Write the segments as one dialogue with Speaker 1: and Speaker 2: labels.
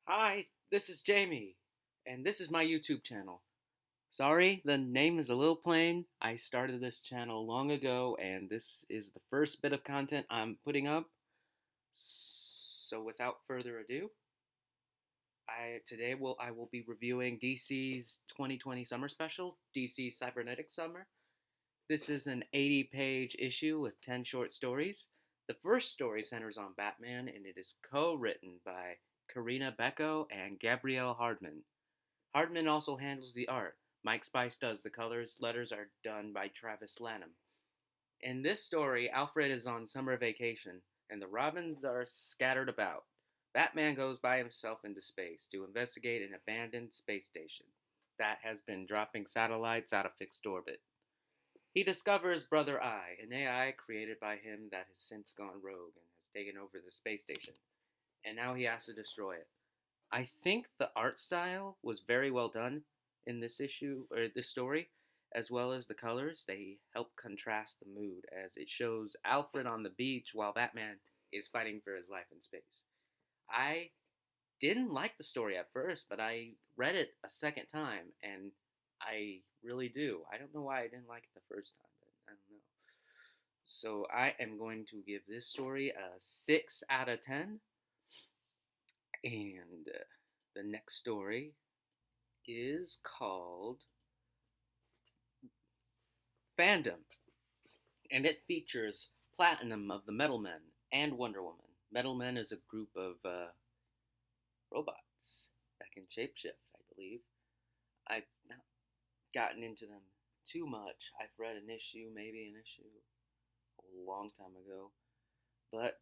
Speaker 1: Hi, this is Jamie, and this is my YouTube channel. Sorry, the name is a little plain. I started this channel long ago, and this is the first bit of content I'm putting up. So, without further ado, I will be reviewing DC's 2020 summer special, DC Cybernetic Summer. This is an 80-page issue with 10 short stories. The first story centers on Batman, and it is co-written by Karina Becco and Gabrielle Hardman. Hardman also handles the art. Mike Spice does the colors. Letters are done by Travis Lanham. In this story, Alfred is on summer vacation, and the Robins are scattered about. Batman goes by himself into space to investigate an abandoned space station that has been dropping satellites out of fixed orbit. He discovers Brother Eye, an AI created by him that has since gone rogue and has taken over the space station, and now he has to destroy it. I think the art style was very well done in this issue or this story, as well as the colors. They help contrast the mood as it shows Alfred on the beach while Batman is fighting for his life in space. I didn't like the story at first, but I read it a second time and I really do. I don't know why I didn't like it the first time, but I don't know. So I am going to give this story a 6 out of 10. And the next story is called Fandom, and it features Platinum of the Metal Men and Wonder Woman. Metal Men is a group of robots that can shapeshift, I believe. I've not gotten into them too much. I've read an issue, maybe an issue, a long time ago. But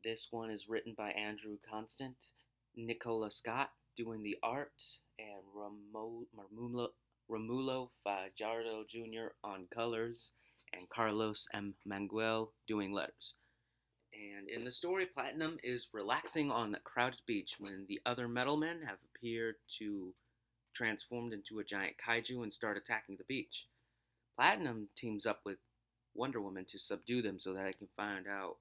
Speaker 1: this one is written by Andrew Constant, Nicola Scott doing the art, and Romulo Fajardo Jr. on colors, and Carlos M. Manguel doing letters. And in the story, Platinum is relaxing on the crowded beach when the other metal men have appeared to transformed into a giant kaiju and start attacking the beach. Platinum teams up with Wonder Woman to subdue them so that it can find out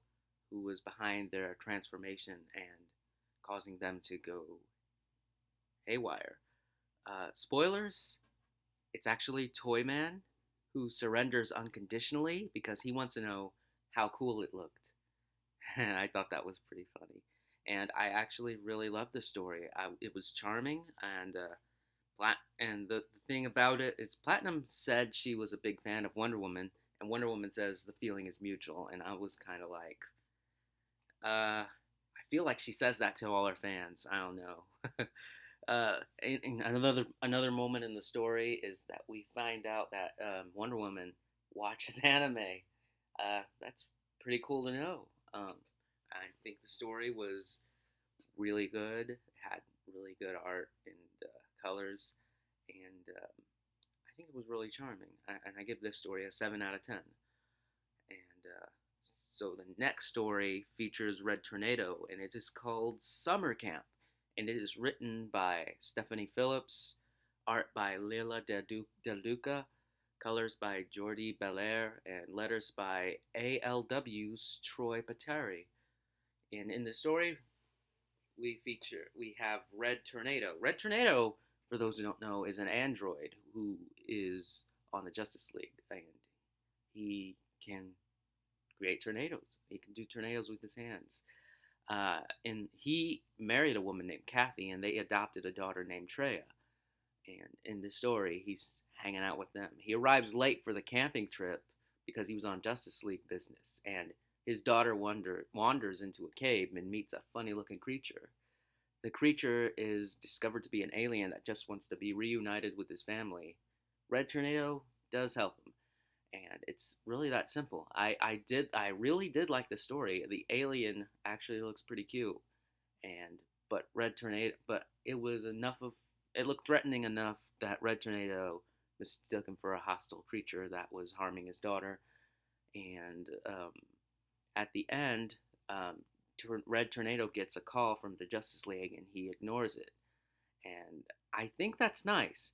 Speaker 1: who was behind their transformation and causing them to go haywire. Spoilers, it's actually Toyman who surrenders unconditionally because he wants to know how cool it looked. And I thought that was pretty funny. And I actually really loved the story. It was charming, and the thing about it is, Platinum said she was a big fan of Wonder Woman, and Wonder Woman says the feeling is mutual. And I was kind of like, I feel like she says that to all her fans. I don't know. And another moment in the story is that we find out that Wonder Woman watches anime. That's pretty cool to know. I think the story was really good. It had really good art and colors, and I think it was really charming. And I give this story a 7 out of 10. And so the next story features Red Tornado, and it is called Summer Camp, and it is written by Stephanie Phillips, art by Leila Del Duca, colors by Jordi Belair, and letters by ALW's Troy Pateri. And in the story, we have Red Tornado. Red Tornado, for those who don't know, is an android who is on the Justice League, and he can create tornadoes. He can do tornadoes with his hands. And he married a woman named Kathy, and they adopted a daughter named Treya. And in the story, he's hanging out with them. He arrives late for the camping trip because he was on Justice League business, and his daughter wanders into a cave and meets a funny looking creature. The creature is discovered to be an alien that just wants to be reunited with his family. Red Tornado does help him, and it's really that simple. I really did like the story. The alien actually looks pretty cute, and but it was enough of it looked threatening enough that Red Tornado mistook him for a hostile creature that was harming his daughter. And at the end, Red Tornado gets a call from the Justice League, and he ignores it. And I think that's nice.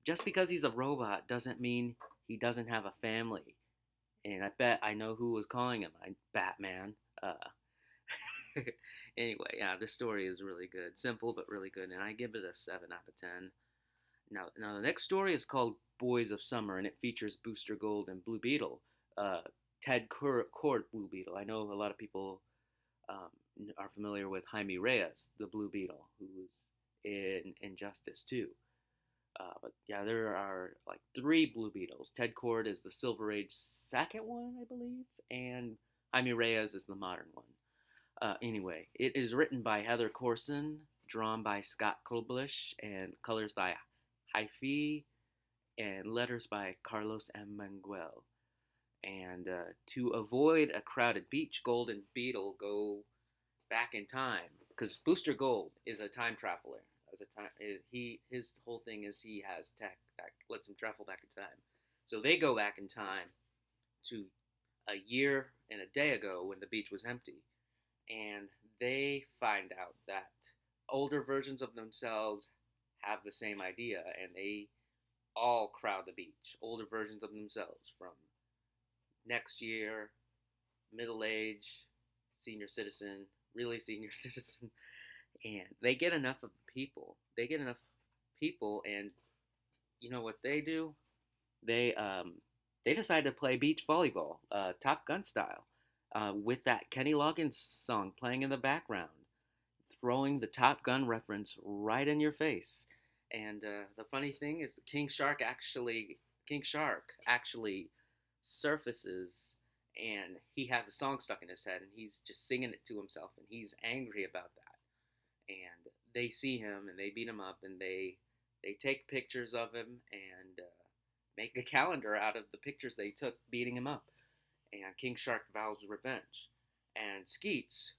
Speaker 1: Just because he's a robot doesn't mean he doesn't have a family. And I bet I know who was calling him. Batman. Anyway, yeah, this story is really good. Simple but really good, and I give it a 7 out of 10. Now the next story is called Boys of Summer, and it features Booster Gold and Blue Beetle. Uh, Cord Blue Beetle. I know a lot of people um, are familiar with Jaime Reyes, the Blue Beetle, who was in Injustice too. But yeah, there are like three Blue Beetles. Ted Cord is the Silver Age second one, I believe, and Jaime Reyes is the modern one. Anyway, it is written by Heather Corson, drawn by Scott Koblish, and colors by Hyphy, and letters by Carlos M. Manguel. And to avoid a crowded beach, Gold and Beetle go back in time because Booster Gold is a time traveler. As a time, his whole thing is he has tech that lets him travel back in time. So they go back in time to a year and a day ago when the beach was empty, and they find out that older versions of themselves have the same idea, and they all crowd the beach. Older versions of themselves from next year, middle age, senior citizen, really senior citizen, and they get enough of the people. They get enough people, and you know what they do? They they decide to play beach volleyball, Top Gun style, with that Kenny Loggins song playing in the background, throwing the Top Gun reference right in your face. And the funny thing is, the King Shark actually surfaces, and he has a song stuck in his head, and he's just singing it to himself, and he's angry about that. And they see him, and they beat him up, and they take pictures of him, and make a calendar out of the pictures they took beating him up. And King Shark vows revenge. And Skeets,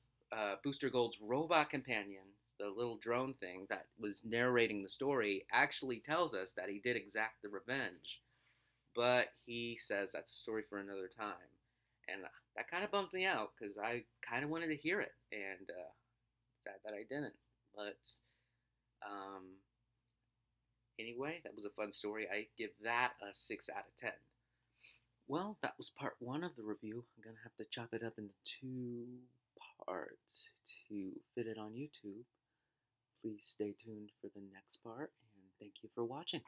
Speaker 1: Booster Gold's robot companion, the little drone thing that was narrating the story, actually tells us that he did exact the revenge, but he says that's a story for another time. And that kind of bummed me out because I kind of wanted to hear it, and sad that I didn't. But um, anyway, that was a fun story. I give that a 6 out of 10. Well, that was part one of the review. I'm going to have to chop it up into two parts to fit it on YouTube. Please stay tuned for the next part, and thank you for watching.